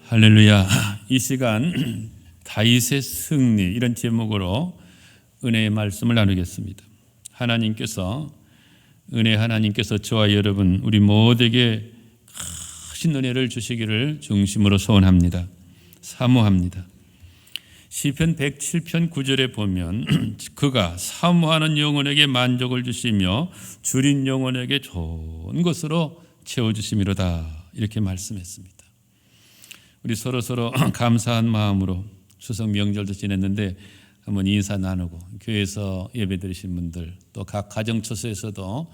할렐루야. 이 시간 다윗의 승리 이런 제목으로 은혜의 말씀을 나누겠습니다. 은혜 하나님께서 저와 여러분 우리 모두에게 크신 은혜를 주시기를 중심으로 소원합니다. 사모합니다. 시편 107편 9절에 보면 그가 사모하는 영혼에게 만족을 주시며 줄인 영혼에게 좋은 것으로 채워주심이로다 이렇게 말씀했습니다. 우리 서로 감사한 마음으로 추석 명절도 지냈는데 한번 인사 나누고 교회에서 예배드리신 분들 또 각 가정처소에서도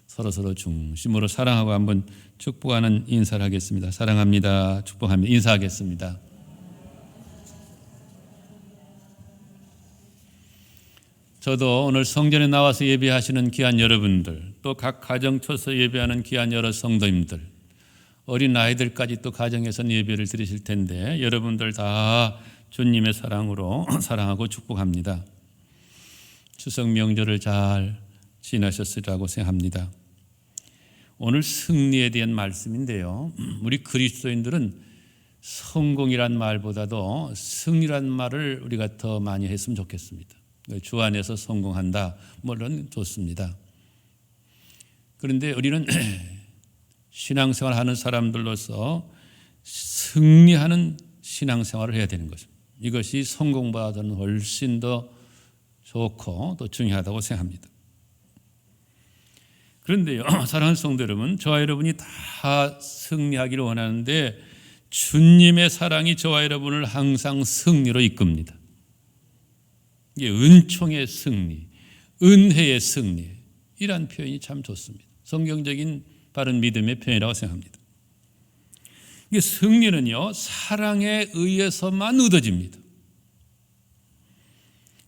서로 중심으로 사랑하고 한번 축복하는 인사를 하겠습니다. 사랑합니다. 축복합니다. 인사하겠습니다. 저도 오늘 성전에 나와서 예배하시는 귀한 여러분들 또 각 가정처소 예배하는 귀한 여러 성도님들 어린 아이들까지 또 가정에서 예배를 드리실 텐데 여러분들 다 주님의 사랑으로 사랑하고 축복합니다. 추석 명절을 잘 지나셨으리라고 생각합니다. 오늘 승리에 대한 말씀인데요. 우리 그리스도인들은 성공이란 말보다도 승리란 말을 우리가 더 많이 했으면 좋겠습니다. 주 안에서 성공한다 물론 좋습니다. 그런데 우리는 신앙생활 하는 사람들로서 승리하는 신앙생활을 해야 되는 것입니다. 이것이 성공보다는 훨씬 더 좋고 또 중요하다고 생각합니다. 그런데요, 사랑하는 성도 여러분, 저와 여러분이 다 승리하기를 원하는데 주님의 사랑이 저와 여러분을 항상 승리로 이끕니다. 이게 은총의 승리, 은혜의 승리 이란 표현이 참 좋습니다. 성경적인 바른 믿음의 표현이라고 생각합니다. 이게 승리는요 사랑에 의해서만 얻어집니다.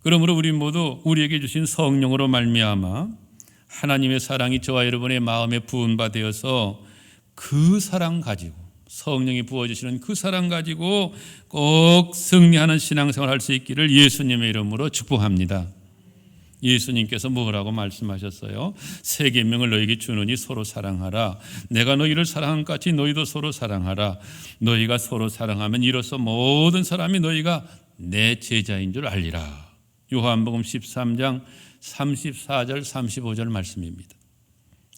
그러므로 우리 모두 우리에게 주신 성령으로 말미암아 하나님의 사랑이 저와 여러분의 마음에 부은 바 되어서 그 사랑 가지고 성령이 부어주시는 그 사랑 가지고 꼭 승리하는 신앙생활을 할 수 있기를 예수님의 이름으로 축복합니다. 예수님께서 뭐라고 말씀하셨어요? 새 계명을 너희에게 주노니 서로 사랑하라. 내가 너희를 사랑한 것 같이 너희도 서로 사랑하라. 너희가 서로 사랑하면 이로써 모든 사람이 너희가 내 제자인 줄 알리라. 요한복음 13장 34절 35절 말씀입니다.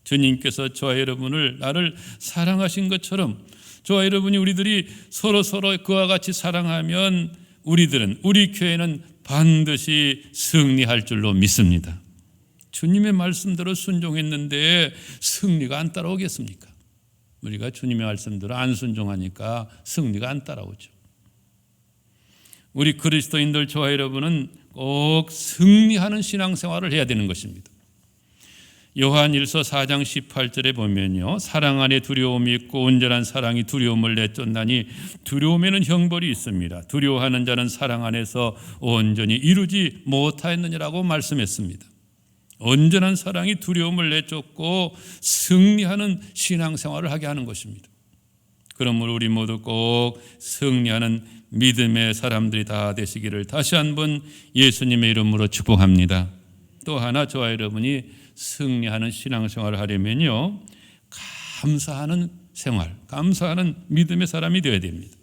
주님께서 저와 여러분을 나를 사랑하신 것처럼 저와 여러분이 우리들이 서로 그와 같이 사랑하면 우리 교회는 반드시 승리할 줄로 믿습니다. 주님의 말씀대로 순종했는데 승리가 안 따라오겠습니까? 우리가 주님의 말씀대로 안 순종하니까 승리가 안 따라오죠. 우리 그리스도인들 저와 여러분은 꼭 승리하는 신앙생활을 해야 되는 것입니다. 요한일서 4장 18절에 보면요, 사랑 안에 두려움이 있고 온전한 사랑이 두려움을 내쫓나니 두려움에는 형벌이 있습니다. 두려워하는 자는 사랑 안에서 온전히 이루지 못하였느니라고 말씀했습니다. 온전한 사랑이 두려움을 내쫓고 승리하는 신앙생활을 하게 하는 것입니다. 그러므로 우리 모두 꼭 승리하는 믿음의 사람들이 다 되시기를 다시 한번 예수님의 이름으로 축복합니다. 또 하나 저와 여러분이 승리하는 신앙생활을 하려면요 감사하는 생활, 감사하는 믿음의 사람이 되어야 됩니다.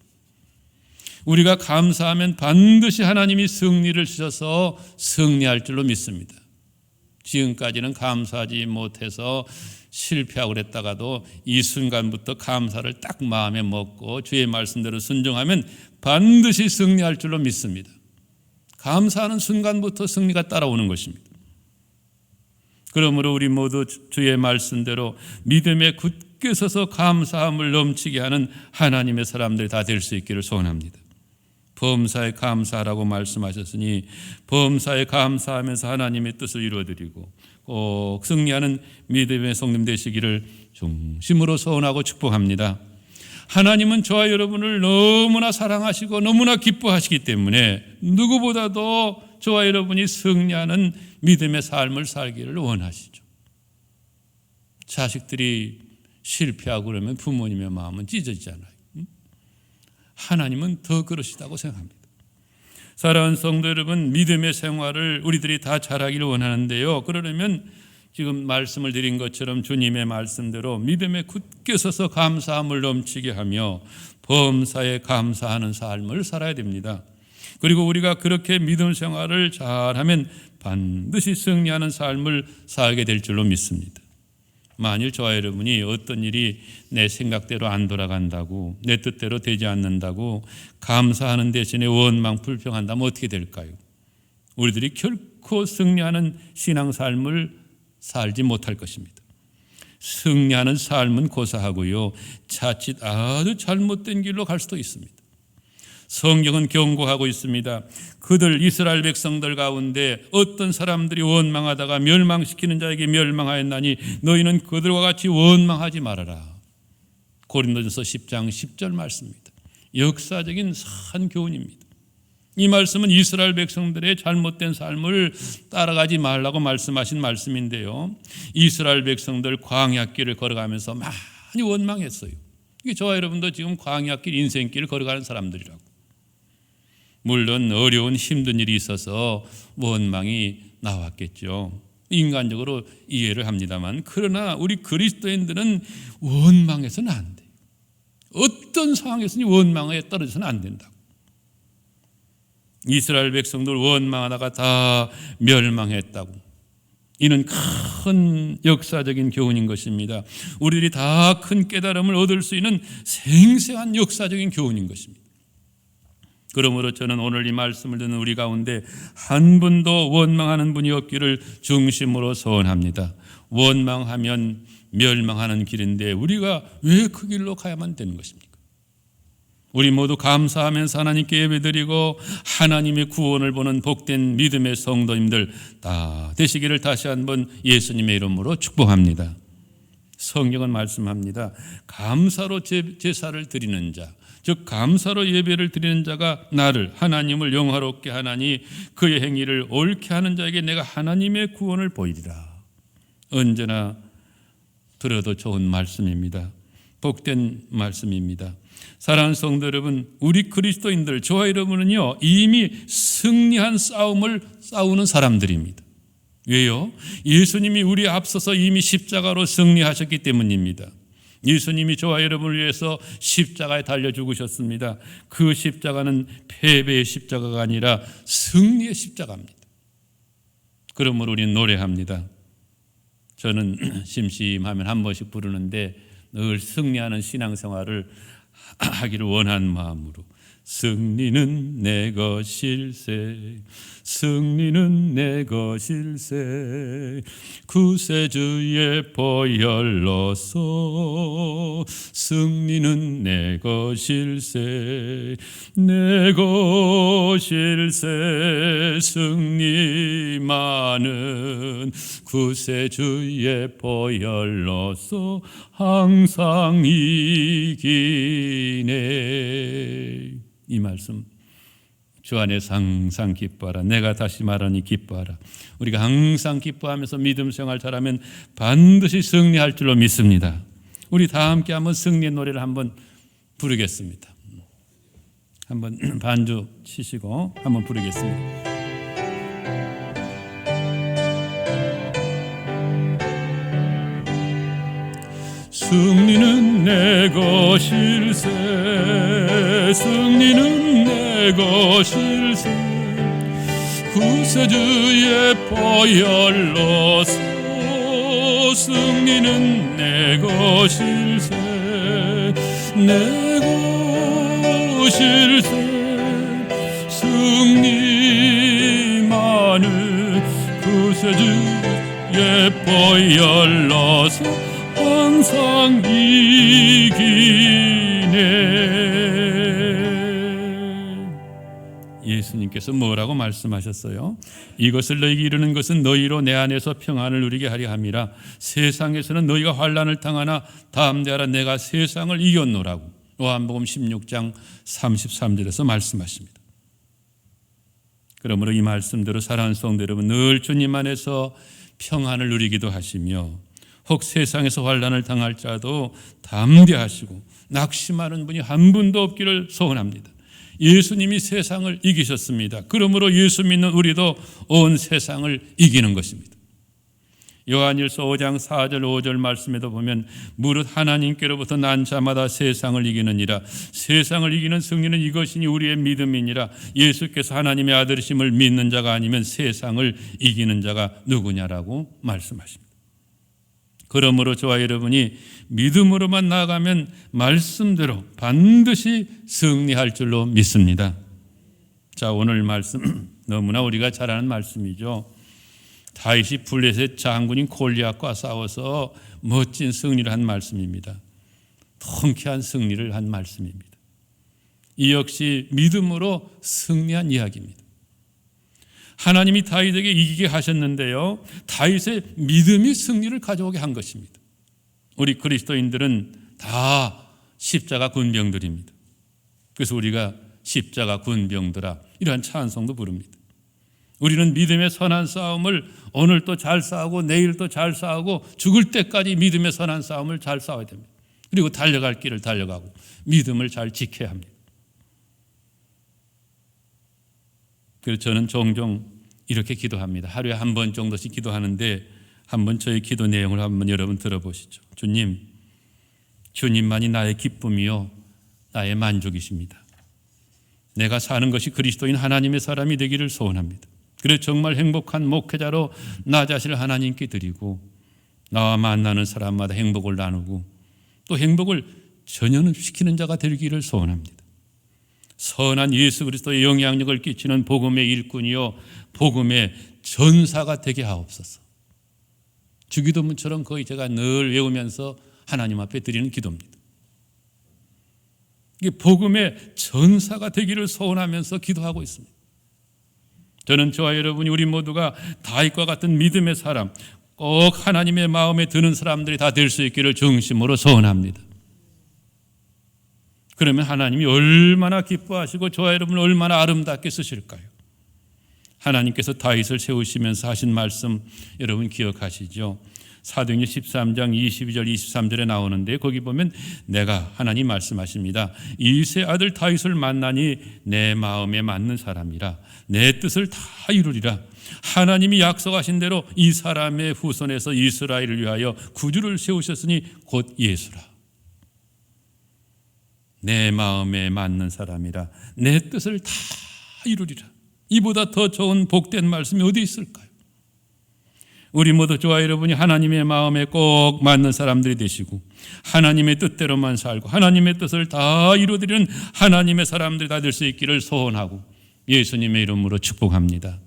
우리가 감사하면 반드시 하나님이 승리를 주셔서 승리할 줄로 믿습니다. 지금까지는 감사하지 못해서 실패하고 그랬다가도 이 순간부터 감사를 딱 마음에 먹고 주의 말씀대로 순종하면 반드시 승리할 줄로 믿습니다. 감사하는 순간부터 승리가 따라오는 것입니다. 그러므로 우리 모두 주의 말씀대로 믿음에 굳게 서서 감사함을 넘치게 하는 하나님의 사람들이 다 될 수 있기를 소원합니다. 범사에 감사하라고 말씀하셨으니 범사에 감사하면서 하나님의 뜻을 이루어드리고 꼭 승리하는 믿음의 성님 되시기를 중심으로 소원하고 축복합니다. 하나님은 저와 여러분을 너무나 사랑하시고 너무나 기뻐하시기 때문에 누구보다도 저와 여러분이 승리하는 믿음의 삶을 살기를 원하시죠. 자식들이 실패하고 그러면 부모님의 마음은 찢어지잖아요. 하나님은 더 그러시다고 생각합니다. 사랑하는 성도 여러분, 믿음의 생활을 우리들이 다 잘하기를 원하는데요. 그러려면 지금 말씀을 드린 것처럼 주님의 말씀대로 믿음에 굳게 서서 감사함을 넘치게 하며 범사에 감사하는 삶을 살아야 됩니다. 그리고 우리가 그렇게 믿음 생활을 잘하면 반드시 승리하는 삶을 살게 될 줄로 믿습니다. 만일 저와 여러분이 어떤 일이 내 생각대로 안 돌아간다고, 내 뜻대로 되지 않는다고 감사하는 대신에 원망 불평한다면 어떻게 될까요? 우리들이 결코 승리하는 신앙 삶을 살지 못할 것입니다. 승리하는 삶은 고사하고요, 자칫 아주 잘못된 길로 갈 수도 있습니다. 성경은 경고하고 있습니다. 그들 이스라엘 백성들 가운데 어떤 사람들이 원망하다가 멸망시키는 자에게 멸망하였나니 너희는 그들과 같이 원망하지 말아라. 고린도전서 10장 10절 말씀입니다. 역사적인 산 교훈입니다. 이 말씀은 이스라엘 백성들의 잘못된 삶을 따라가지 말라고 말씀하신 말씀인데요, 이스라엘 백성들 광야길을 걸어가면서 많이 원망했어요. 이게 저와 여러분도 지금 광야길, 인생길을 걸어가는 사람들이라고. 물론 어려운 힘든 일이 있어서 원망이 나왔겠죠. 인간적으로 이해를 합니다만, 그러나 우리 그리스도인들은 원망해서는 안 돼요. 어떤 상황에서는 원망에 떨어져서는 안 된다고. 이스라엘 백성들 원망하다가 다 멸망했다고. 이는 큰 역사적인 교훈인 것입니다. 우리들이 다 큰 깨달음을 얻을 수 있는 생생한 역사적인 교훈인 것입니다. 그러므로 저는 오늘 이 말씀을 듣는 우리 가운데 한 분도 원망하는 분이 없기를 중심으로 소원합니다. 원망하면 멸망하는 길인데 우리가 왜 그 길로 가야만 되는 것입니까? 우리 모두 감사하면서 하나님께 예배드리고 하나님의 구원을 보는 복된 믿음의 성도님들 다 되시기를 다시 한번 예수님의 이름으로 축복합니다. 성경은 말씀합니다. 감사로 제사를 드리는 자, 즉 감사로 예배를 드리는 자가 나를, 하나님을 영화롭게 하나니 그의 행위를 옳게 하는 자에게 내가 하나님의 구원을 보이리라. 언제나 들어도 좋은 말씀입니다. 복된 말씀입니다. 사랑하는 성도 여러분, 우리 그리스도인들, 저와 여러분은요 이미 승리한 싸움을 싸우는 사람들입니다. 왜요? 예수님이 우리 앞서서 이미 십자가로 승리하셨기 때문입니다. 예수님이 저와 여러분을 위해서 십자가에 달려 죽으셨습니다. 그 십자가는 패배의 십자가가 아니라 승리의 십자가입니다. 그러므로 우리는 노래합니다. 저는 심심하면 한 번씩 부르는데 늘 승리하는 신앙생활을 하기를 원하는 마음으로 승리는 내 것일세, 승리는 내 것일세, 구세주의 보혈로서 승리는 내 것일세, 내 것일세, 승리만은 구세주의 보혈로서 항상 이기네. 이 말씀, 주 안에서 항상 기뻐하라. 내가 다시 말하니 기뻐하라. 우리가 항상 기뻐하면서 믿음 생활 잘하면 반드시 승리할 줄로 믿습니다. 우리 다 함께 한번 승리의 노래를 한번 부르겠습니다. 한번 반주 치시고 한번 부르겠습니다. 승리는 내 것일세, 승리는 내 것일세, 구세주의 보혈로서 승리는 내 것일세, 내 것일세, 승리만은 구세주의 보혈로서 항상 이기네. 예수님께서 뭐라고 말씀하셨어요? 이것을 너희에게 이르는 것은 너희로 내 안에서 평안을 누리게 하려 함이라. 세상에서는 너희가 환난을 당하나 담대하라, 내가 세상을 이겼노라고 요한복음 16장 33절에서 말씀하십니다. 그러므로 이 말씀대로 사랑하는 성도 여러분, 늘 주님 안에서 평안을 누리기도 하시며 혹 세상에서 환난을 당할 자도 담대하시고 낙심하는 분이 한 분도 없기를 소원합니다. 예수님이 세상을 이기셨습니다. 그러므로 예수 믿는 우리도 온 세상을 이기는 것입니다. 요한일서 5장 4절 5절 말씀에도 보면 무릇 하나님께로부터 난 자마다 세상을 이기느니라. 세상을 이기는 승리는 이것이니 우리의 믿음이니라. 예수께서 하나님의 아들이심을 믿는 자가 아니면 세상을 이기는 자가 누구냐라고 말씀하십니다. 그러므로 저와 여러분이 믿음으로만 나아가면 말씀대로 반드시 승리할 줄로 믿습니다. 자, 오늘 말씀 너무나 우리가 잘 아는 말씀이죠. 다윗이 블레셋 장군인 골리앗과 싸워서 멋진 승리를 한 말씀입니다. 통쾌한 승리를 한 말씀입니다. 이 역시 믿음으로 승리한 이야기입니다. 하나님이 다윗에게 이기게 하셨는데요, 다윗의 믿음이 승리를 가져오게 한 것입니다. 우리 그리스도인들은 다 십자가 군병들입니다. 그래서 우리가 십자가 군병들아 이러한 찬송도 부릅니다. 우리는 믿음의 선한 싸움을 오늘 또 잘 싸우고 내일 또 잘 싸우고 죽을 때까지 믿음의 선한 싸움을 잘 싸워야 됩니다. 그리고 달려갈 길을 달려가고 믿음을 잘 지켜야 합니다. 그래서 저는 종종 이렇게 기도합니다. 하루에 한 번 정도씩 기도하는데 한번 저의 기도 내용을 한번 여러분 들어보시죠. 주님, 주님만이 나의 기쁨이요 나의 만족이십니다. 내가 사는 것이 그리스도인 하나님의 사람이 되기를 소원합니다. 그래서 정말 행복한 목회자로 나 자신을 하나님께 드리고 나와 만나는 사람마다 행복을 나누고 또 행복을 전염시키는 자가 되기를 소원합니다. 선한 예수 그리스도의 영향력을 끼치는 복음의 일꾼이요 복음의 전사가 되게 하옵소서. 주기도문처럼 거의 제가 늘 외우면서 하나님 앞에 드리는 기도입니다. 이게 복음의 전사가 되기를 소원하면서 기도하고 있습니다. 저는 저와 여러분이 우리 모두가 다윗과 같은 믿음의 사람, 꼭 하나님의 마음에 드는 사람들이 다 될 수 있기를 중심으로 소원합니다. 그러면 하나님이 얼마나 기뻐하시고 저와 여러분을 얼마나 아름답게 쓰실까요? 하나님께서 다윗을 세우시면서 하신 말씀 여러분 기억하시죠? 사도행전 13장 22절 23절에 나오는데 거기 보면 내가 하나님 말씀하십니다. 이세 아들 다윗을 만나니 내 마음에 맞는 사람이라 내 뜻을 다 이루리라. 하나님이 약속하신 대로 이 사람의 후손에서 이스라엘을 위하여 구주를 세우셨으니 곧 예수라. 내 마음에 맞는 사람이라 내 뜻을 다 이루리라. 이보다 더 좋은 복된 말씀이 어디 있을까요? 우리 모두 저와 여러분이 하나님의 마음에 꼭 맞는 사람들이 되시고 하나님의 뜻대로만 살고 하나님의 뜻을 다 이루어드리는 하나님의 사람들이 다 될 수 있기를 소원하고 예수님의 이름으로 축복합니다.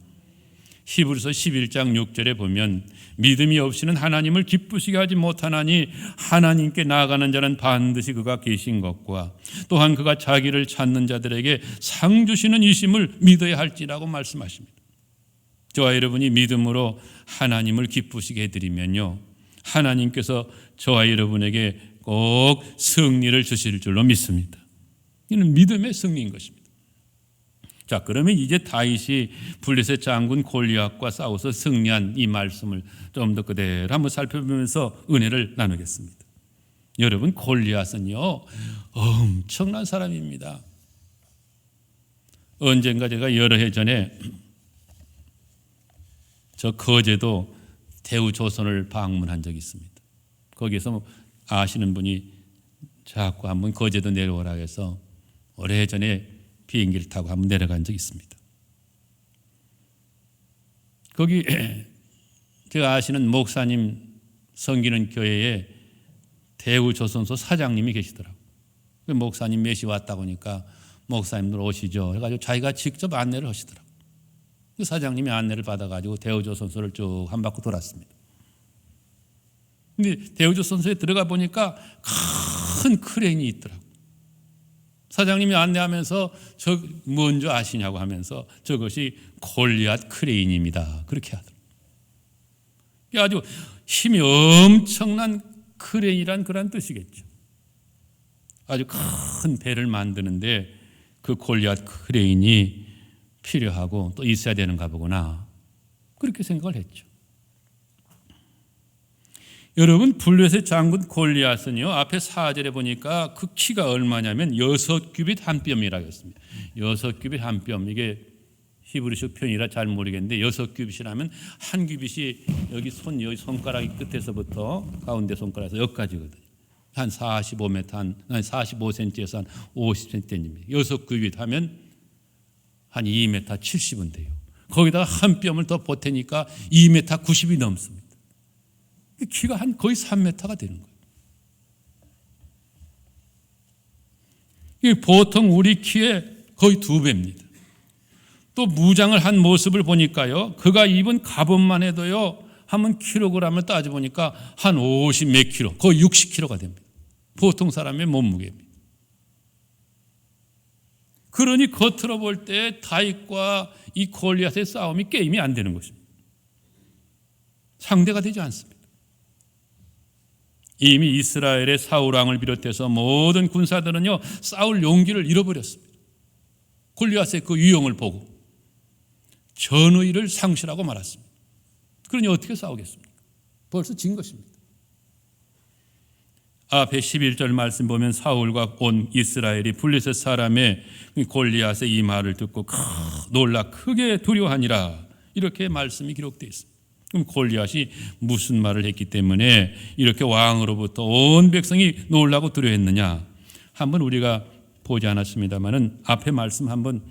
히브리서 11장 6절에 보면 믿음이 없이는 하나님을 기쁘시게 하지 못하나니 하나님께 나아가는 자는 반드시 그가 계신 것과 또한 그가 자기를 찾는 자들에게 상 주시는 이심을 믿어야 할지라고 말씀하십니다. 저와 여러분이 믿음으로 하나님을 기쁘시게 해드리면요 하나님께서 저와 여러분에게 꼭 승리를 주실 줄로 믿습니다. 이는 믿음의 승리인 것입니다. 자, 그러면 이제 다윗이 블레셋 장군 골리앗과 싸워서 승리한 이 말씀을 좀 더 그대로 한번 살펴보면서 은혜를 나누겠습니다. 여러분, 골리앗은요 엄청난 사람입니다. 언젠가 제가 여러 해 전에 저 거제도 대우조선을 방문한 적이 있습니다. 거기에서 아시는 분이 자꾸 한번 거제도 내려오라 해서 오래전에 비행기를 타고 한번 내려간 적이 있습니다. 거기 제가 아시는 목사님 섬기는 교회에 대우조선소 사장님이 계시더라고요. 목사님 몇시 왔다고 하니까 목사님들 오시죠. 그래가지고 자기가 직접 안내를 하시더라고요. 그 사장님이 안내를 받아가지고 대우조선소를 쭉 한 바퀴 돌았습니다. 근데 대우조선소에 들어가 보니까 큰 크레인이 있더라고요. 사장님이 안내하면서 저 뭔지 아시냐고 하면서 저것이 골리앗 크레인입니다. 그렇게 하더라고요. 아주 힘이 엄청난 크레인이란 그런 뜻이겠죠. 아주 큰 배를 만드는데 그 골리앗 크레인이 필요하고 또 있어야 되는가 보구나. 그렇게 생각을 했죠. 여러분, 블레셋 장군 골리앗은요 앞에 4절에 보니까 그 키가 얼마냐면 6규빗 한 뼘이라고 했습니다. 6규빗 한 뼘, 이게 히브리식 표현이라 잘 모르겠는데 6규빗이라면 한 규빗이 여기 손가락이 끝에서부터 가운데 손가락에서 여기까지거든요. 한 45m, 45cm에서 한 50cm입니다. 6규빗 하면 한 2m 70은 돼요. 거기다가 한 뼘을 더 보태니까 2m 90이 넘습니다. 키가 한 거의 3m가 되는 거예요. 보통 우리 키의 거의 2배입니다. 또 무장을 한 모습을 보니까요, 그가 입은 갑옷만 해도요, 한번 킬로그램을 따져보니까 한 50 몇 킬로, 거의 60킬로가 됩니다. 보통 사람의 몸무게입니다. 그러니 겉으로 볼 때 다윗과 이 골리앗의 싸움이 게임이 안 되는 것입니다. 상대가 되지 않습니다. 이미 이스라엘의 사울 왕을 비롯해서 모든 군사들은요, 싸울 용기를 잃어버렸습니다. 골리앗의 그 위용을 보고 전의를 상실하고 말았습니다. 그러니 어떻게 싸우겠습니까? 벌써 진 것입니다. 앞에 11절 말씀 보면 사울과 온 이스라엘이 블레셋 사람의 골리앗의 이 말을 듣고 놀라 크게 두려워하니라, 이렇게 말씀이 기록되어 있습니다. 그럼 골리앗이 무슨 말을 했기 때문에 이렇게 왕으로부터 온 백성이 놀라고 두려워했느냐, 한번 우리가 보지 않았습니다만은 앞에 말씀 한번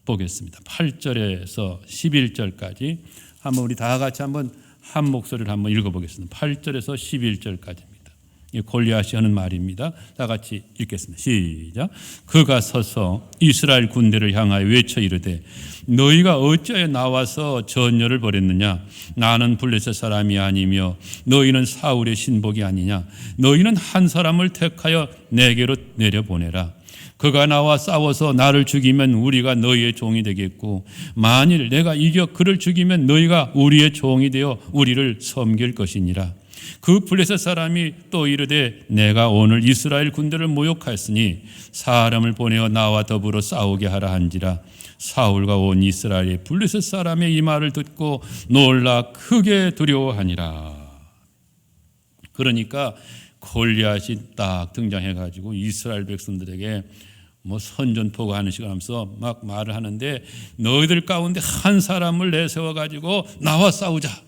보겠습니다. 8절에서 11절까지 한번 우리 다 같이 한번 한 목소리를 한번 읽어보겠습니다. 8절에서 11절까지입니다. 골리앗이 하는 말입니다. 다 같이 읽겠습니다. 시작. 그가 서서 이스라엘 군대를 향하여 외쳐 이르되 너희가 어찌하여 나와서 전열을 벌였느냐? 나는 블레셋 사람이 아니며 너희는 사울의 신복이 아니냐? 너희는 한 사람을 택하여 내게로 내려보내라. 그가 나와 싸워서 나를 죽이면 우리가 너희의 종이 되겠고, 만일 내가 이겨 그를 죽이면 너희가 우리의 종이 되어 우리를 섬길 것이니라. 그 블레셋 사람이 또 이르되 내가 오늘 이스라엘 군대를 모욕하였으니 사람을 보내어 나와 더불어 싸우게 하라 한지라. 사울과 온 이스라엘이 블레셋 사람의 이 말을 듣고 놀라 크게 두려워하니라. 그러니까 골리앗이 딱 등장해가지고 이스라엘 백성들에게 선전포고 하는 식으로 하면서 막 말을 하는데, 너희들 가운데 한 사람을 내세워가지고 나와 싸우자.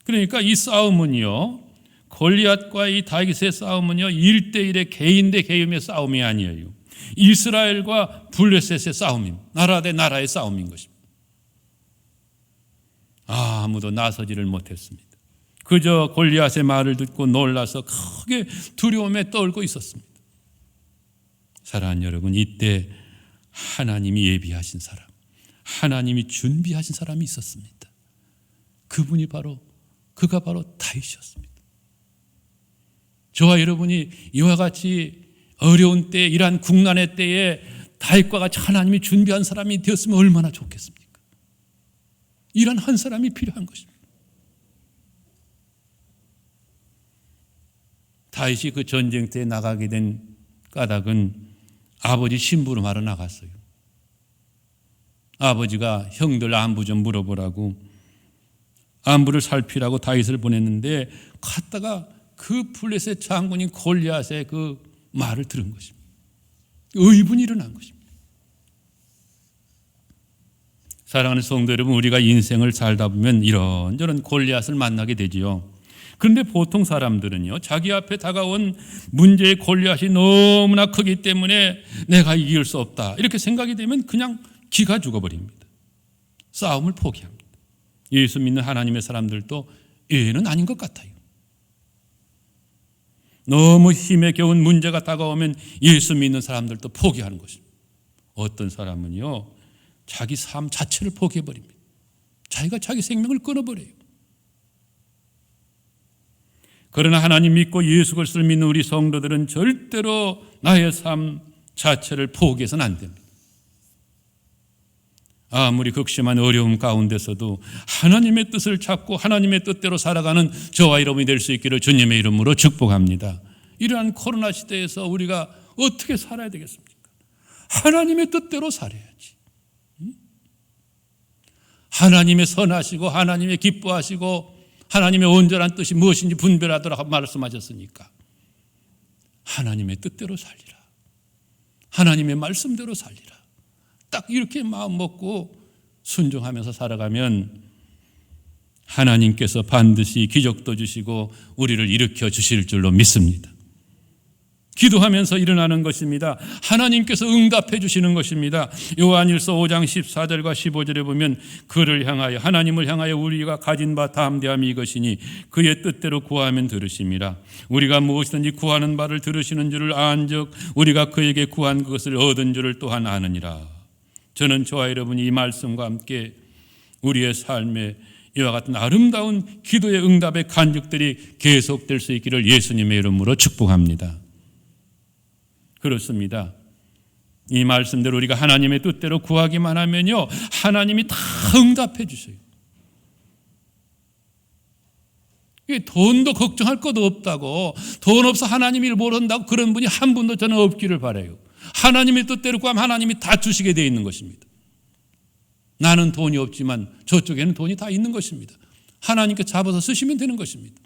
그러니까 이 싸움은요, 골리앗과 이 다윗의 싸움은요 1대1의 개인 대 개인의 싸움이 아니에요. 이스라엘과 블레셋의 싸움입니다. 나라 대 나라의 싸움인 것입니다. 아무도 나서지를 못했습니다. 그저 골리앗의 말을 듣고 놀라서 크게 두려움에 떨고 있었습니다. 사랑하는 여러분, 이때 하나님이 예비하신 사람, 하나님이 준비하신 사람이 있었습니다. 그가 바로 다윗이었습니다. 저와 여러분이 이와 같이 어려운 때, 이러한 국난의 때에 다윗과 같이 하나님이 준비한 사람이 되었으면 얼마나 좋겠습니까? 이런 한 사람이 필요한 것입니다. 다윗이 그 전쟁 때 나가게 된 까닭은 아버지 심부름하러 나갔어요. 아버지가 형들 안부 좀 물어보라고, 안부를 살피라고 다윗을 보냈는데, 갔다가 그 블레셋 장군인 골리앗의 그 말을 들은 것입니다. 의분이 일어난 것입니다. 사랑하는 성도 여러분, 우리가 인생을 살다 보면 이런저런 골리앗을 만나게 되지요. 그런데 보통 사람들은요, 자기 앞에 다가온 문제의 골리앗이 너무나 크기 때문에 내가 이길 수 없다, 이렇게 생각이 되면 그냥 기가 죽어버립니다. 싸움을 포기합니다. 예수 믿는 하나님의 사람들도 예는 아닌 것 같아요. 너무 힘에 겨운 문제가 다가오면 예수 믿는 사람들도 포기하는 것입니다. 어떤 사람은요, 자기 삶 자체를 포기해버립니다. 자기가 자기 생명을 끊어버려요. 그러나 하나님 믿고 예수 그리스도를 믿는 우리 성도들은 절대로 나의 삶 자체를 포기해서는 안 됩니다. 아무리 극심한 어려움 가운데서도 하나님의 뜻을 찾고 하나님의 뜻대로 살아가는 저와 여러분이 될 수 있기를 주님의 이름으로 축복합니다. 이러한 코로나 시대에서 우리가 어떻게 살아야 되겠습니까? 하나님의 뜻대로 살아야지. 하나님의 선하시고 하나님의 기뻐하시고 하나님의 온전한 뜻이 무엇인지 분별하도록 말씀하셨으니까 하나님의 뜻대로 살리라, 하나님의 말씀대로 살리라, 딱 이렇게 마음 먹고 순종하면서 살아가면 하나님께서 반드시 기적도 주시고 우리를 일으켜 주실 줄로 믿습니다. 기도하면서 일어나는 것입니다. 하나님께서 응답해 주시는 것입니다. 요한일서 5장 14절과 15절에 보면 그를 향하여, 하나님을 향하여 우리가 가진 바 담대함이 이것이니 그의 뜻대로 구하면 들으심이라. 우리가 무엇이든지 구하는 바를 들으시는 줄을 안즉 우리가 그에게 구한 그것을 얻은 줄을 또한 아느니라. 저는 저와 여러분이 이 말씀과 함께 우리의 삶에 이와 같은 아름다운 기도의 응답의 간증들이 계속될 수 있기를 예수님의 이름으로 축복합니다. 그렇습니다. 이 말씀대로 우리가 하나님의 뜻대로 구하기만 하면요, 하나님이 다 응답해 주셔요. 돈도 걱정할 것도 없다고, 돈 없어 하나님 일 모른다고 그런 분이 한 분도 저는 없기를 바라요. 하나님의 뜻대로 구하면 하나님이 다 주시게 되어 있는 것입니다. 나는 돈이 없지만 저쪽에는 돈이 다 있는 것입니다. 하나님께 잡아서 쓰시면 되는 것입니다.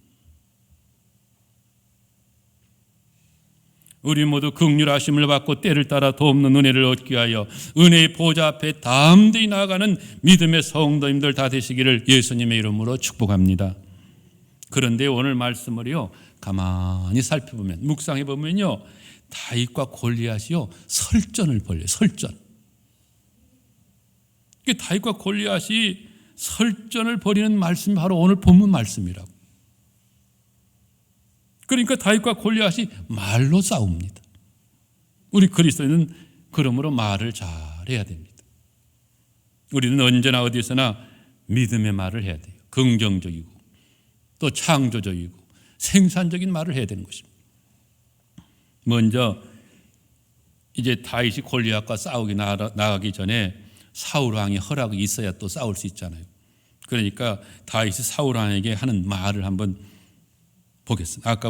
우리 모두 긍휼하심을 받고 때를 따라 돕는 은혜를 얻기 위하여 은혜의 보좌 앞에 담대히 나아가는 믿음의 성도님들 다 되시기를 예수님의 이름으로 축복합니다. 그런데 오늘 말씀을요, 가만히 살펴보면, 묵상해 보면요, 다윗과 골리앗이요 설전을 벌여요. 설전. 다윗과 골리앗이 설전을 벌이는 말씀이 바로 오늘 본문 말씀이라고. 그러니까 다윗과 골리앗이 말로 싸웁니다. 우리 그리스도인은 그러므로 말을 잘해야 됩니다. 우리는 언제나 어디서나 믿음의 말을 해야 돼요. 긍정적이고 또 창조적이고 생산적인 말을 해야 되는 것입니다. 먼저 이제 다윗이 골리앗과 싸우기 나가기 전에 사울 왕의 허락이 있어야 또 싸울 수 있잖아요. 그러니까 다윗이 사울 왕에게 하는 말을 한번 보겠습니다. 아까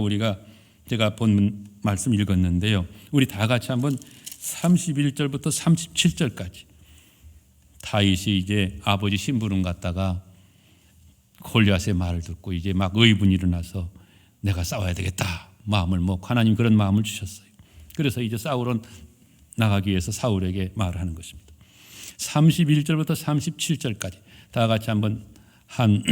제가 본 말씀 읽었는데요. 우리 다 같이 한번 31절부터 37절까지. 다윗이 이제 아버지 심부름 갔다가 골리앗의 말을 듣고 이제 막 의분이 일어나서 내가 싸워야 되겠다 마음을 먹고, 하나님 그런 마음을 주셨어요. 그래서 이제 사울은 나가기 위해서 사울에게 말을 하는 것입니다. 31절부터 37절까지 다 같이 한번 한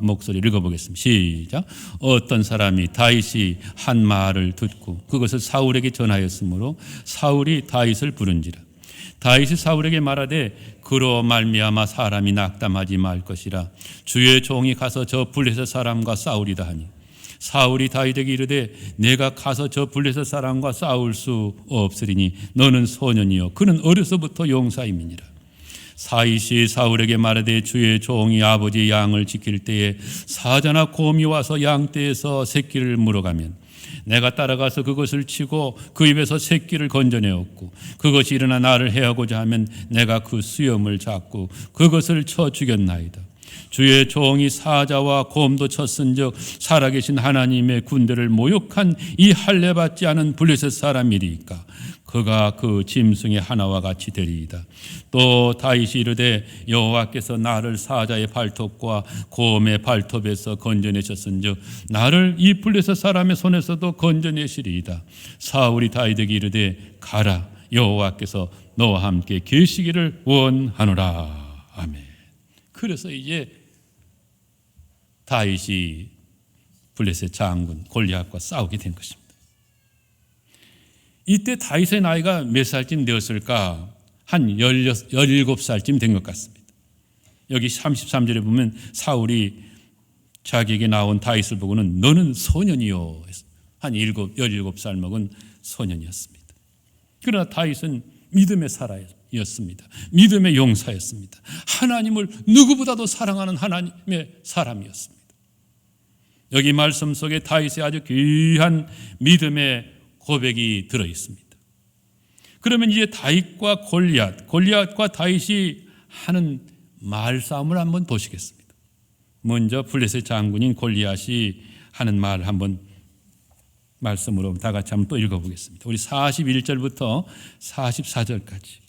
목소리 읽어보겠습니다. 시작. 어떤 사람이 다윗이 한 말을 듣고 그것을 사울에게 전하였으므로 사울이 다윗을 부른지라. 다윗이 사울에게 말하되 그로 말미암아 사람이 낙담하지 말 것이라. 주의 종이 가서 저 블레셋 사람과 싸우리다 하니 사울이 다윗에게 이르되 내가 가서 저 블레셋 사람과 싸울 수 없으리니 너는 소년이요 그는 어려서부터 용사임이니라. 다윗이 사울에게 말하되 주의 종이 아버지 양을 지킬 때에 사자나 곰이 와서 양떼에서 새끼를 물어가면 내가 따라가서 그것을 치고 그 입에서 새끼를 건져내었고 그것이 일어나 나를 해하고자 하면 내가 그 수염을 잡고 그것을 쳐 죽였나이다. 주의 종이 사자와 곰도 쳤은즉 살아계신 하나님의 군대를 모욕한 이 할례받지 않은 블레셋 사람이리까 그가 그 짐승의 하나와 같이 되리이다. 또 다윗이 이르되 여호와께서 나를 사자의 발톱과 곰의 발톱에서 건져내셨은즉 나를 이 블레셋 사람의 손에서도 건져내시리이다. 사울이 다윗에게 이르되 가라, 여호와께서 너와 함께 계시기를 원하노라. 아멘. 그래서 이제 다윗이 블레셋 장군 골리앗과 싸우게 된 것입니다. 이때 다윗의 나이가 몇 살쯤 되었을까? 한 17살쯤 된 것 같습니다. 여기 33절에 보면 사울이 자기에게 나온 다윗을 보고는 너는 소년이요. 한 17살 먹은 소년이었습니다. 그러나 다윗은 믿음의 사람이었습니다. 믿음의 용사였습니다. 하나님을 누구보다도 사랑하는 하나님의 사람이었습니다. 여기 말씀 속에 다윗의 아주 귀한 믿음의 고백이 들어 있습니다. 그러면 이제 다윗과 골리앗과 다윗이 하는 말싸움을 한번 보시겠습니다. 먼저 블레셋 장군인 골리앗이 하는 말 한번 말씀으로 다 같이 한번 또 읽어보겠습니다. 우리 41절부터 44절까지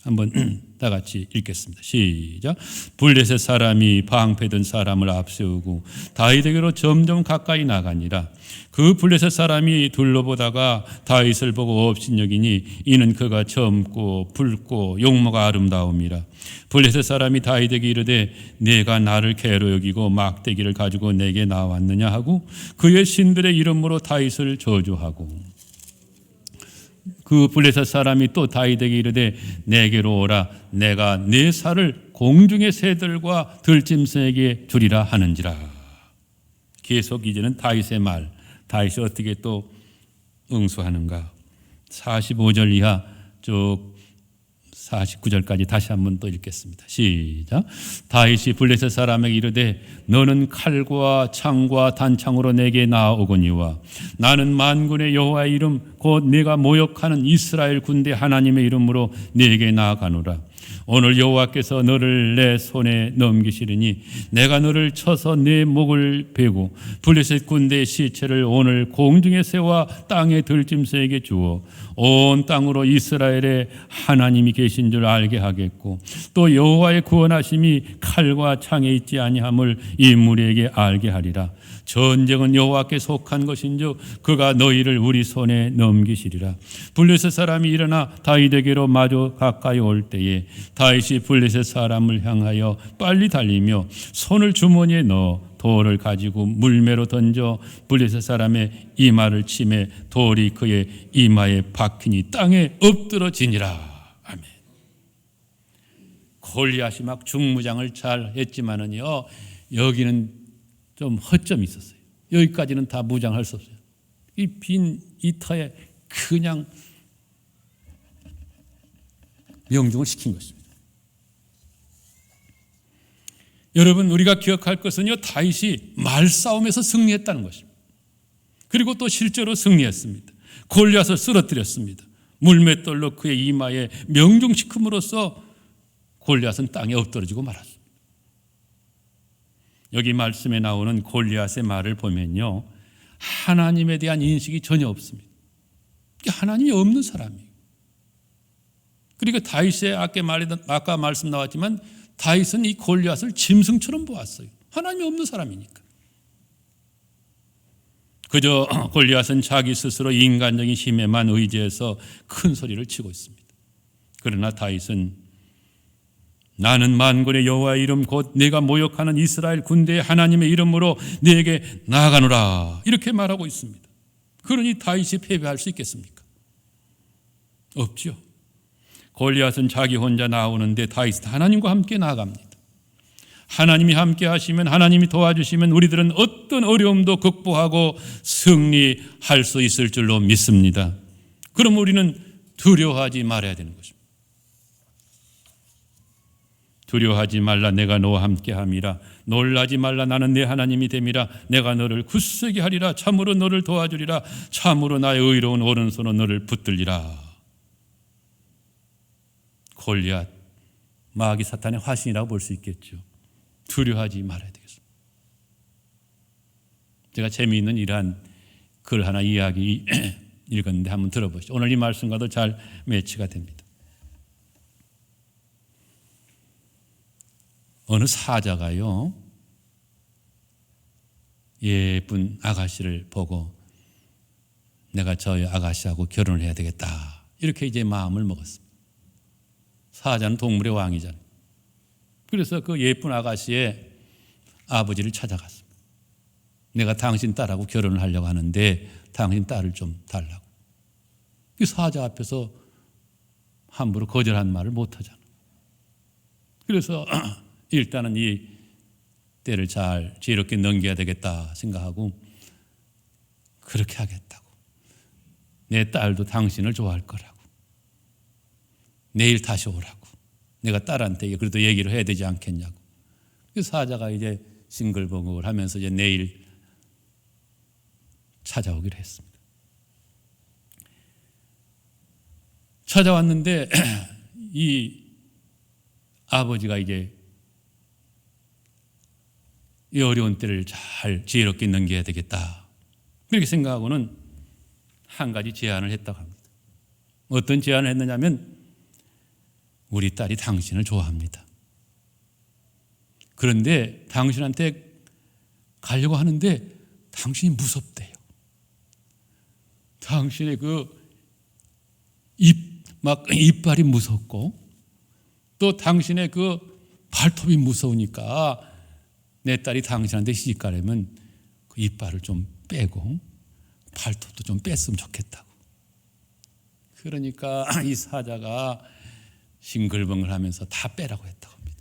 한번 다 같이 읽겠습니다. 시작. 블레셋 사람이 방패든 사람을 앞세우고 다윗에게로 점점 가까이 나가니라. 그 블레셋 사람이 둘러보다가 다윗을 보고 업신여기니 이는 그가 젊고 붉고 용모가 아름다움이라. 블레셋 사람이 다윗에게 이르되 내가 나를 개로 여기고 막대기를 가지고 내게 나왔느냐 하고 그의 신들의 이름으로 다윗을 저주하고, 그 블레셋 사람이 또 다윗에게 이르되 내게로 오라. 내가 네 살을 공중의 새들과 들짐승에게 주리라 하는지라. 계속 이제는 다윗의 말, 다윗이 어떻게 또 응수하는가. 45절 이하 쭉 49절까지 다시 한번 또 읽겠습니다. 시작. 다윗이 블레셋 사람에게 이르되 너는 칼과 창과 단창으로 내게 나아오거니와 나는 만군의 여호와의 이름 곧 네가 모욕하는 이스라엘 군대 하나님의 이름으로 네게 나아가노라. 오늘 여호와께서 너를 내 손에 넘기시리니 내가 너를 쳐서 네 목을 베고 블레셋 군대의 시체를 오늘 공중의 새와 땅의 들짐승에게 주어 온 땅으로 이스라엘의 하나님이 계신 줄 알게 하겠고 또 여호와의 구원하심이 칼과 창에 있지 아니함을 이 무리에게 알게 하리라. 전쟁은 여호와께 속한 것인즉 그가 너희를 우리 손에 넘기시리라. 블레셋 사람이 일어나 다윗에게로 마주 가까이 올 때에 다윗이 블레셋 사람을 향하여 빨리 달리며 손을 주머니에 넣어 돌을 가지고 물매로 던져 블레셋 사람의 이마를 치매 돌이 그의 이마에 박히니 땅에 엎드러지니라. 아멘. 골리앗이 막 중무장을 잘 했지만은요, 여기는 좀 허점이 있었어요. 여기까지는 다 무장할 수 없어요. 이 빈 이터에 그냥 명중을 시킨 것입니다. 여러분, 우리가 기억할 것은요, 다윗이 말싸움에서 승리했다는 것입니다. 그리고 또 실제로 승리했습니다. 골리앗을 쓰러뜨렸습니다. 물맷돌로 그의 이마에 명중시킴으로써 골리앗은 땅에 엎드러지고 말았습니다. 여기 말씀에 나오는 골리앗의 말을 보면요, 하나님에 대한 인식이 전혀 없습니다. 하나님이 없는 사람이에요. 그리고 다윗의 아까 말씀 나왔지만 다윗은 이 골리앗을 짐승처럼 보았어요. 하나님이 없는 사람이니까. 그저 골리앗은 자기 스스로 인간적인 힘에만 의지해서 큰 소리를 치고 있습니다. 그러나 다윗은 나는 만군의 여호와의 이름 곧 네가 모욕하는 이스라엘 군대의 하나님의 이름으로 네게 나아가노라, 이렇게 말하고 있습니다. 그러니 다윗이 패배할 수 있겠습니까? 없죠. 골리앗은 자기 혼자 나오는데 다윗은 하나님과 함께 나아갑니다. 하나님이 함께 하시면, 하나님이 도와주시면 우리들은 어떤 어려움도 극복하고 승리할 수 있을 줄로 믿습니다. 그럼 우리는 두려워하지 말아야 되는 것입니다. 두려워하지 말라, 내가 너와 함께 함이라. 놀라지 말라, 나는 내 하나님이 됨이라. 내가 너를 굳세게 하리라. 참으로 너를 도와주리라. 참으로 나의 의로운 오른손은 너를 붙들리라. 골리앗, 마귀 사탄의 화신이라고 볼 수 있겠죠. 두려워하지 말아야 되겠습니다. 제가 재미있는 이러한 글 하나 이야기 읽었는데 한번 들어보시죠. 오늘 이 말씀과도 잘 매치가 됩니다. 어느 사자가요, 예쁜 아가씨를 보고 내가 저 아가씨하고 결혼을 해야 되겠다, 이렇게 이제 마음을 먹었습니다. 사자는 동물의 왕이잖아요. 그래서 그 예쁜 아가씨의 아버지를 찾아갔습니다. 내가 당신 딸하고 결혼을 하려고 하는데 당신 딸을 좀 달라고. 그 사자 앞에서 함부로 거절한 말을 못하잖아요. 그래서 일단은 이 때를 잘 지혜롭게 넘겨야 되겠다 생각하고 그렇게 하겠다고. 내 딸도 당신을 좋아할 거라고. 내일 다시 오라고. 내가 딸한테 그래도 얘기를 해야 되지 않겠냐고. 그 사자가 이제 싱글벙글 하면서 이제 내일 찾아오기로 했습니다. 찾아왔는데 이 아버지가 이제 이 어려운 때를 잘 지혜롭게 넘겨야 되겠다, 그렇게 생각하고는 한 가지 제안을 했다고 합니다. 어떤 제안을 했느냐면 우리 딸이 당신을 좋아합니다. 그런데 당신한테 가려고 하는데 당신이 무섭대요. 당신의 이빨이 무섭고 또 당신의 발톱이 무서우니까 내 딸이 당신한테 시집가려면 그 이빨을 좀 빼고 발톱도 좀 뺐으면 좋겠다고. 그러니까 이 사자가 싱글벙글 하면서 다 빼라고 했다고 합니다.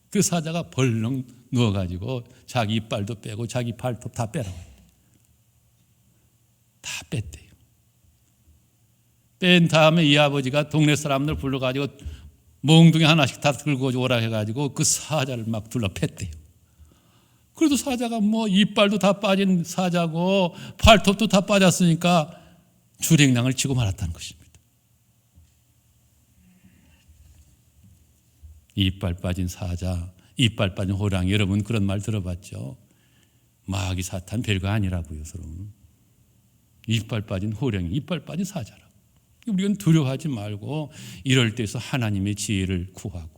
그 사자가 벌렁 누워가지고 자기 이빨도 빼고 자기 발톱 다 빼라고 했대요. 다 뺐대요. 뺀 다음에 이 아버지가 동네 사람들 불러가지고 몽둥이 하나씩 다 들고 오라 해가지고 그 사자를 막 둘러 팼대요. 그래도 사자가 이빨도 다 빠진 사자고 발톱도 다 빠졌으니까 주랭랑을 치고 말았다는 것입니다. 이빨 빠진 사자, 이빨 빠진 호랑이, 여러분 그런 말 들어봤죠? 마귀 사탄 별거 아니라고요. 여러분. 이빨 빠진 호랑이, 이빨 빠진 사자라. 우리는 두려워하지 말고 이럴 때에서 하나님의 지혜를 구하고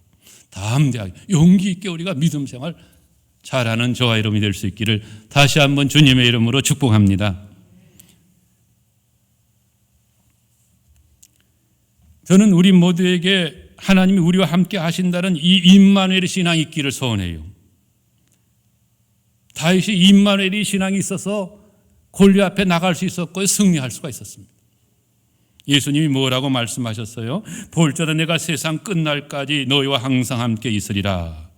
담대하게 용기 있게 우리가 믿음 생활 잘하는 저와 여러분이 될 수 있기를 다시 한번 주님의 이름으로 축복합니다. 저는 우리 모두에게 하나님이 우리와 함께 하신다는 이 임마누엘의 신앙이 있기를 소원해요. 다윗이 임마누엘의 신앙이 있어서 골리앗 앞에 나갈 수 있었고 승리할 수가 있었습니다. 예수님이 뭐라고 말씀하셨어요? 볼지어다 내가 세상 끝날까지 너희와 항상 함께 있으리라.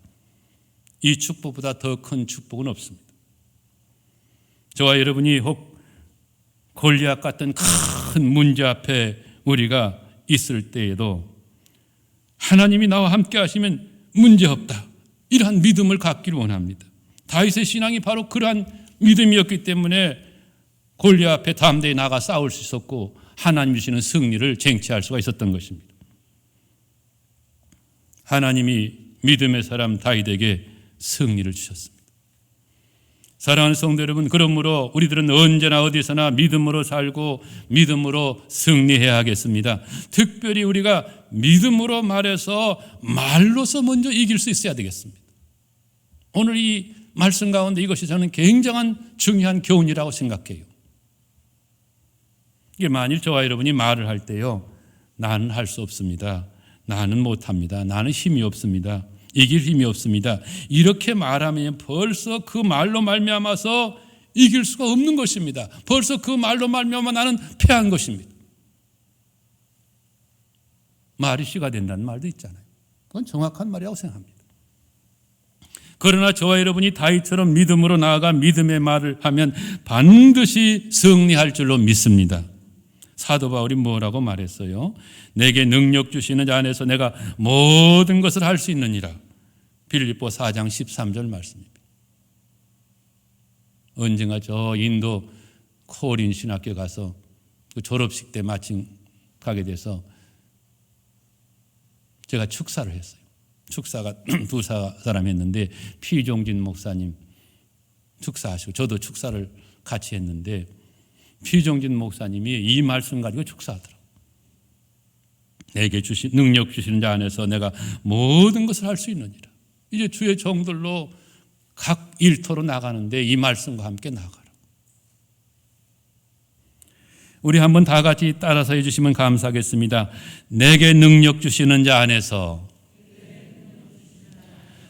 이 축복보다 더 큰 축복은 없습니다. 저와 여러분이 혹 골리앗 같은 큰 문제 앞에 우리가 있을 때에도 하나님이 나와 함께 하시면 문제없다. 이러한 믿음을 갖기를 원합니다. 다윗의 신앙이 바로 그러한 믿음이었기 때문에 골리앗 앞에 담대히 나가 싸울 수 있었고 하나님 주시는 승리를 쟁취할 수가 있었던 것입니다. 하나님이 믿음의 사람 다윗에게 승리를 주셨습니다. 사랑하는 성도 여러분, 그러므로 우리들은 언제나 어디서나 믿음으로 살고 믿음으로 승리해야 하겠습니다. 특별히 우리가 믿음으로 말해서 말로서 먼저 이길 수 있어야 되겠습니다. 오늘 이 말씀 가운데 이것이 저는 굉장한 중요한 교훈이라고 생각해요. 이게 만일 저와 여러분이 말을 할 때요, 나는 할 수 없습니다. 나는 못합니다. 나는 힘이 없습니다. 이길 힘이 없습니다. 이렇게 말하면 벌써 그 말로 말미암아서 이길 수가 없는 것입니다. 벌써 그 말로 말미암아 나는 패한 것입니다. 말이 씨가 된다는 말도 있잖아요. 그건 정확한 말이라고 생각합니다. 그러나 저와 여러분이 다윗처럼 믿음으로 나아가 믿음의 말을 하면 반드시 승리할 줄로 믿습니다. 사도 바울이 뭐라고 말했어요? 내게 능력 주시는 자 안에서 내가 모든 것을 할 수 있느니라. 빌립보 4장 13절 말씀입니다. 언젠가 저 인도 코린 신학교 가서 그 졸업식 때 마침 가게 돼서 제가 축사를 했어요. 축사가 두 사람 했는데 피종진 목사님 축사하시고 저도 축사를 같이 했는데 피종진 목사님이 이 말씀 가지고 축사하더라고요. 내게 능력 주시는 자 안에서 내가 모든 것을 할 수 있느니라. 이제 주의 종들로 각 일터로 나가는데 이 말씀과 함께 나가라. 우리 한번 다 같이 따라서 해주시면 감사하겠습니다. 내게 능력 주시는 자 안에서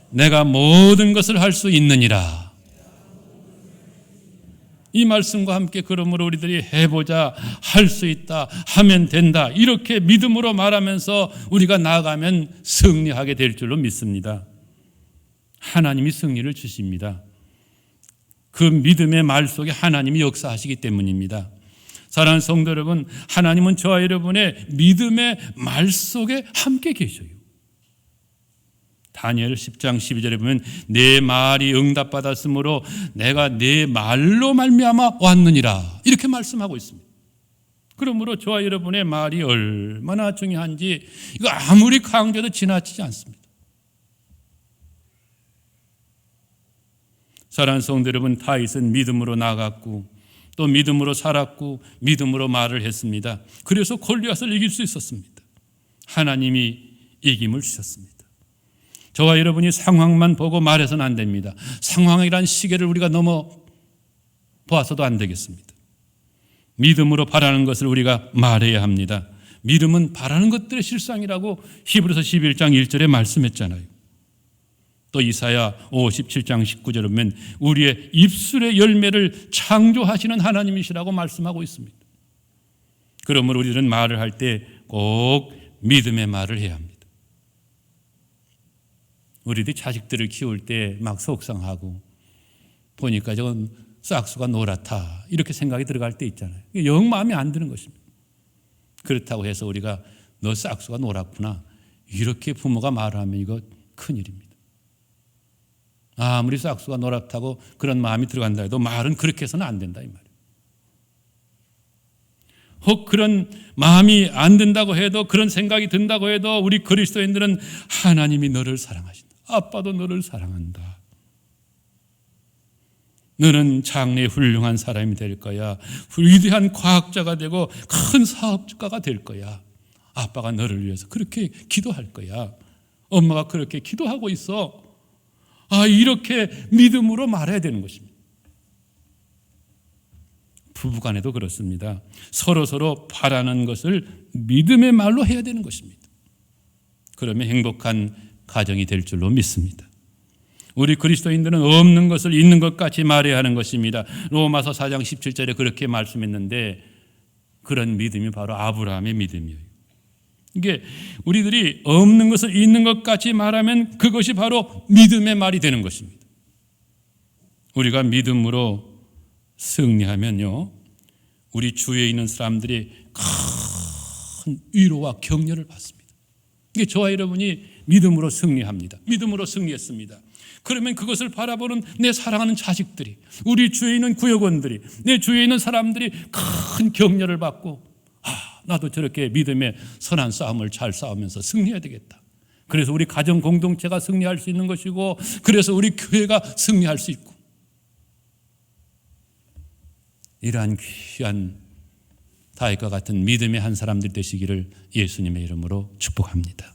내가 모든 것을 할 수 있느니라. 이 말씀과 함께 그러므로 우리들이 해보자, 할 수 있다, 하면 된다, 이렇게 믿음으로 말하면서 우리가 나아가면 승리하게 될 줄로 믿습니다. 하나님이 승리를 주십니다. 그 믿음의 말 속에 하나님이 역사하시기 때문입니다. 사랑하는 성도 여러분, 하나님은 저와 여러분의 믿음의 말 속에 함께 계셔요. 다니엘 10장 12절에 보면 내 말이 응답받았으므로 내가 내 말로 말미암아 왔느니라, 이렇게 말씀하고 있습니다. 그러므로 저와 여러분의 말이 얼마나 중요한지 이거 아무리 강조해도 지나치지 않습니다. 사랑하는 성도 여러분, 다윗은 믿음으로 나갔고 또 믿음으로 살았고 믿음으로 말을 했습니다. 그래서 골리앗을 이길 수 있었습니다. 하나님이 이김을 주셨습니다. 저와 여러분이 상황만 보고 말해서는 안 됩니다. 상황이란 시계를 우리가 넘어 보아서도 안 되겠습니다. 믿음으로 바라는 것을 우리가 말해야 합니다. 믿음은 바라는 것들의 실상이라고 히브리서 11장 1절에 말씀했잖아요. 또 이사야 57장 19절에 보면 우리의 입술의 열매를 창조하시는 하나님이시라고 말씀하고 있습니다. 그러므로 우리는 말을 할 때 꼭 믿음의 말을 해야 합니다. 우리들이 자식들을 키울 때 막 속상하고 보니까 저건 싹수가 노랗다 이렇게 생각이 들어갈 때 있잖아요. 영 마음에 안 드는 것입니다. 그렇다고 해서 우리가 너 싹수가 노랗구나 이렇게 부모가 말하면 이거 큰일입니다. 아무리 싹수가 노랗다고 그런 마음이 들어간다 해도 말은 그렇게 해서는 안 된다 이 말이에요. 혹 그런 마음이 안 든다고 해도 그런 생각이 든다고 해도 우리 그리스도인들은 하나님이 너를 사랑하신다. 아빠도 너를 사랑한다. 너는 장래 훌륭한 사람이 될 거야. 위대한 과학자가 되고 큰 사업가가 될 거야. 아빠가 너를 위해서 그렇게 기도할 거야. 엄마가 그렇게 기도하고 있어. 이렇게 믿음으로 말해야 되는 것입니다. 부부간에도 그렇습니다. 서로 바라는 것을 믿음의 말로 해야 되는 것입니다. 그러면 행복한 가정이 될 줄로 믿습니다. 우리 그리스도인들은 없는 것을 있는 것 같이 말해야 하는 것입니다. 로마서 4장 17절에 그렇게 말씀했는데 그런 믿음이 바로 아브라함의 믿음이에요. 이게 우리들이 없는 것을 있는 것 같이 말하면 그것이 바로 믿음의 말이 되는 것입니다. 우리가 믿음으로 승리하면요, 우리 주위에 있는 사람들이 큰 위로와 격려를 받습니다. 이게 저와 여러분이 믿음으로 승리합니다. 믿음으로 승리했습니다. 그러면 그것을 바라보는 내 사랑하는 자식들이, 우리 주위에 있는 구역원들이, 내 주위에 있는 사람들이 큰 격려를 받고 나도 저렇게 믿음의 선한 싸움을 잘 싸우면서 승리해야 되겠다. 그래서 우리 가정 공동체가 승리할 수 있는 것이고, 그래서 우리 교회가 승리할 수 있고, 이러한 귀한 다윗과 같은 믿음의 한 사람들 되시기를 예수님의 이름으로 축복합니다.